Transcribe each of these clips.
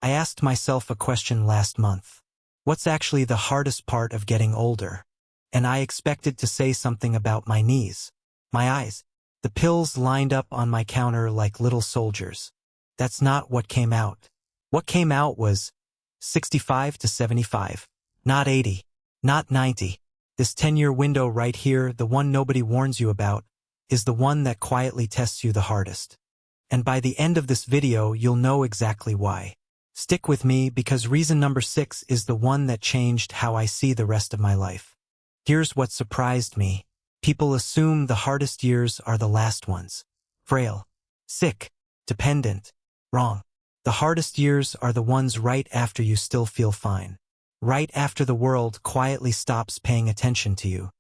I asked myself a question last month. What's actually the hardest part of getting older? And I expected to say something about my knees, my eyes, the pills lined up on my counter like little soldiers. That's not what came out. What came out was 65 to 75, not 80, not 90. This 10-year window right here, the one nobody warns you about, is the one that quietly tests you the hardest. And by the end of this video, you'll know exactly why. Stick with me because reason number 6 is the one that changed how I see the rest of my life. Here's what surprised me. People assume the hardest years are the last ones. Frail, sick, dependent. Wrong. The hardest years are the ones right after you still feel fine. Right after the world quietly stops paying attention to you.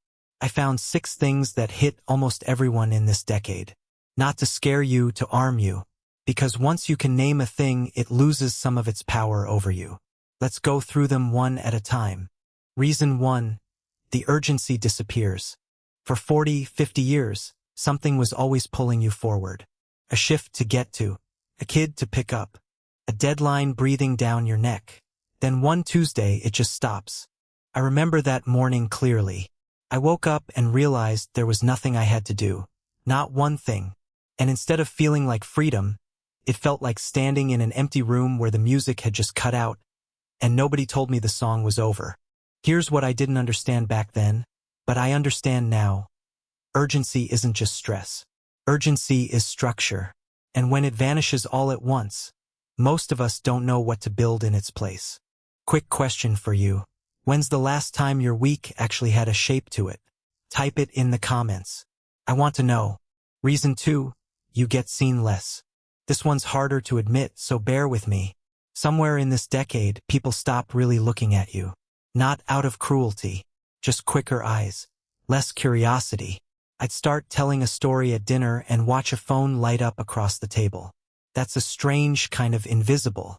I found 6 things that hit almost everyone in this decade. Not to scare you, to arm you. Because once you can name a thing, it loses some of its power over you. Let's go through them one at a time. Reason 1. The urgency disappears. For 40, 50 years, something was always pulling you forward. A shift to get to. A kid to pick up. A deadline breathing down your neck. Then one Tuesday, it just stops. I remember that morning clearly. I woke up and realized there was nothing I had to do. Not one thing. And instead of feeling like freedom, it felt like standing in an empty room where the music had just cut out, and nobody told me the song was over. Here's what I didn't understand back then, but I understand now. Urgency isn't just stress. Urgency is structure. And when it vanishes all at once, most of us don't know what to build in its place. Quick question for you. When's the last time your week actually had a shape to it? Type it in the comments. I want to know. Reason 2. You get seen less. This one's harder to admit, so bear with me. Somewhere in this decade, people stop really looking at you. Not out of cruelty, just quicker eyes, less curiosity. I'd start telling a story at dinner and watch a phone light up across the table. That's a strange kind of invisible.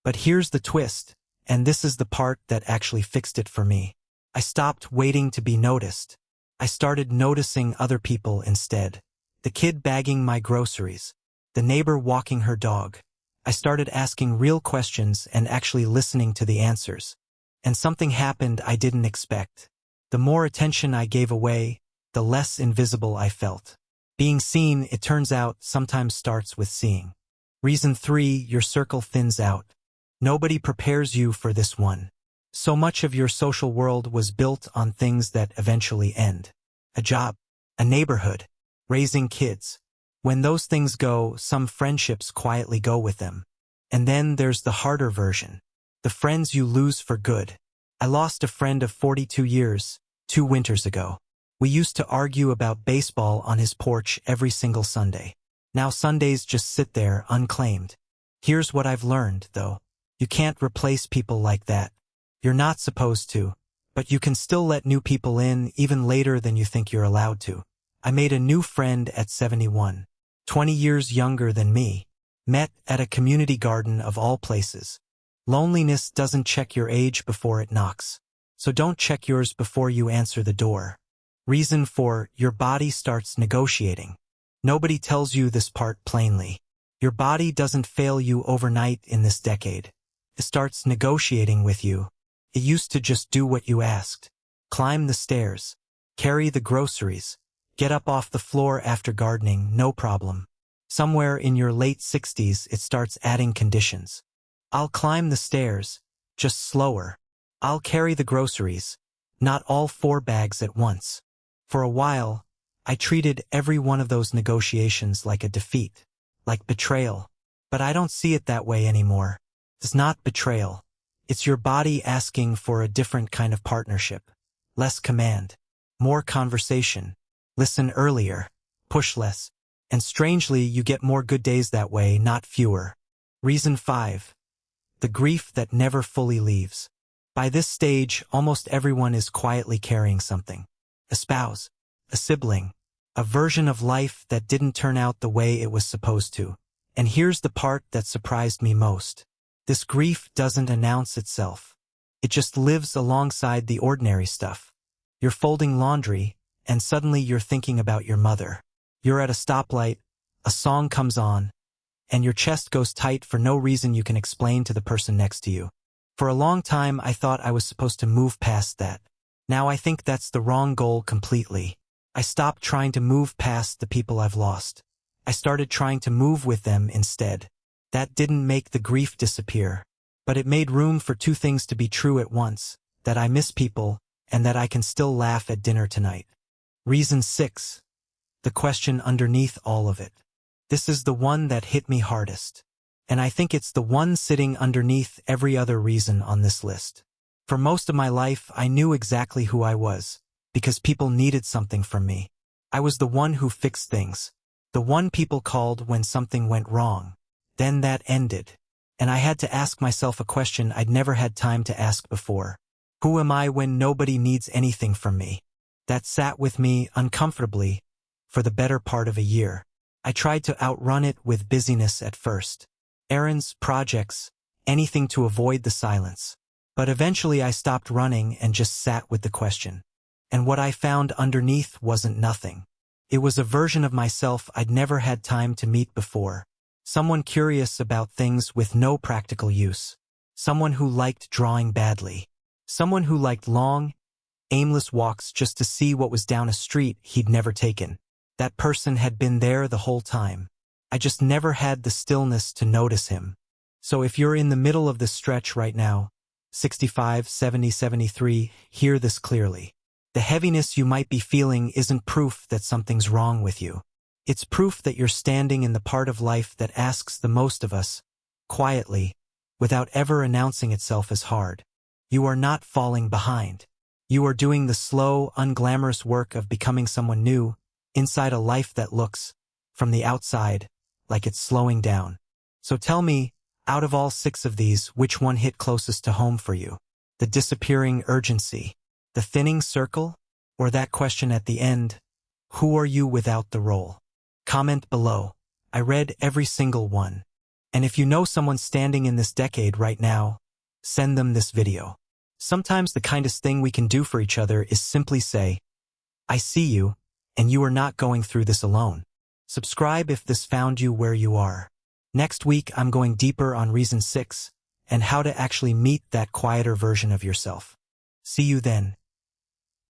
But here's the twist, and this is the part that actually fixed it for me. I stopped waiting to be noticed. I started noticing other people instead. The kid bagging my groceries. The neighbor walking her dog. I started asking real questions and actually listening to the answers. And something happened I didn't expect. The more attention I gave away, the less invisible I felt. Being seen, it turns out, sometimes starts with seeing. Reason 3. Your circle thins out. Nobody prepares you for this one. So much of your social world was built on things that eventually end. A job, a neighborhood, raising kids. When those things go, some friendships quietly go with them. And then there's the harder version. The friends you lose for good. I lost a friend of 42 years, 2 winters ago. We used to argue about baseball on his porch every single Sunday. Now Sundays just sit there unclaimed. Here's what I've learned, though. You can't replace people like that. You're not supposed to. But you can still let new people in even later than you think you're allowed to. I made a new friend at 71. 20 years younger than me. Met at a community garden of all places. Loneliness doesn't check your age before it knocks. So don't check yours before you answer the door. Reason 4. Your body starts negotiating. Nobody tells you this part plainly. Your body doesn't fail you overnight in this decade. It starts negotiating with you. It used to just do what you asked. Climb the stairs. Carry the groceries. Get up off the floor after gardening, no problem. Somewhere in your late 60s, it starts adding conditions. I'll climb the stairs, just slower. I'll carry the groceries, not all 4 bags at once. For a while, I treated every one of those negotiations like a defeat, like betrayal. But I don't see it that way anymore. It's not betrayal. It's your body asking for a different kind of partnership. Less command, more conversation. Listen earlier, push less. And strangely, you get more good days that way, not fewer. Reason 5. The grief that never fully leaves. By this stage, almost everyone is quietly carrying something. A spouse, a sibling, a version of life that didn't turn out the way it was supposed to. And here's the part that surprised me most. This grief doesn't announce itself. It just lives alongside the ordinary stuff. You're folding laundry, and suddenly you're thinking about your mother. You're at a stoplight, a song comes on, and your chest goes tight for no reason you can explain to the person next to you. For a long time, I thought I was supposed to move past that. Now I think that's the wrong goal completely. I stopped trying to move past the people I've lost. I started trying to move with them instead. That didn't make the grief disappear, but it made room for two things to be true at once, that I miss people and that I can still laugh at dinner tonight. Reason 6. The question underneath all of it. This is the one that hit me hardest. And I think it's the one sitting underneath every other reason on this list. For most of my life, I knew exactly who I was, because people needed something from me. I was the one who fixed things, the one people called when something went wrong. Then that ended, and I had to ask myself a question I'd never had time to ask before. Who am I when nobody needs anything from me? That sat with me uncomfortably for the better part of a year. I tried to outrun it with busyness at first. Errands, projects, anything to avoid the silence. But eventually I stopped running and just sat with the question. And what I found underneath wasn't nothing. It was a version of myself I'd never had time to meet before. Someone curious about things with no practical use. Someone who liked drawing badly. Someone who liked long, aimless walks just to see what was down a street he'd never taken. That person had been there the whole time. I just never had the stillness to notice him. So if you're in the middle of this stretch right now, 65, 70, 73, hear this clearly. The heaviness you might be feeling isn't proof that something's wrong with you. It's proof that you're standing in the part of life that asks the most of us, quietly, without ever announcing itself as hard. You are not falling behind. You are doing the slow, unglamorous work of becoming someone new, inside a life that looks, from the outside, like it's slowing down. So tell me, out of all 6 of these, which one hit closest to home for you? The disappearing urgency, the thinning circle, or that question at the end, who are you without the role? Comment below. I read every single one. And if you know someone standing in this decade right now, send them this video. Sometimes the kindest thing we can do for each other is simply say, I see you, and you are not going through this alone. Subscribe if this found you where you are. Next week, I'm going deeper on reason 6 and how to actually meet that quieter version of yourself. See you then.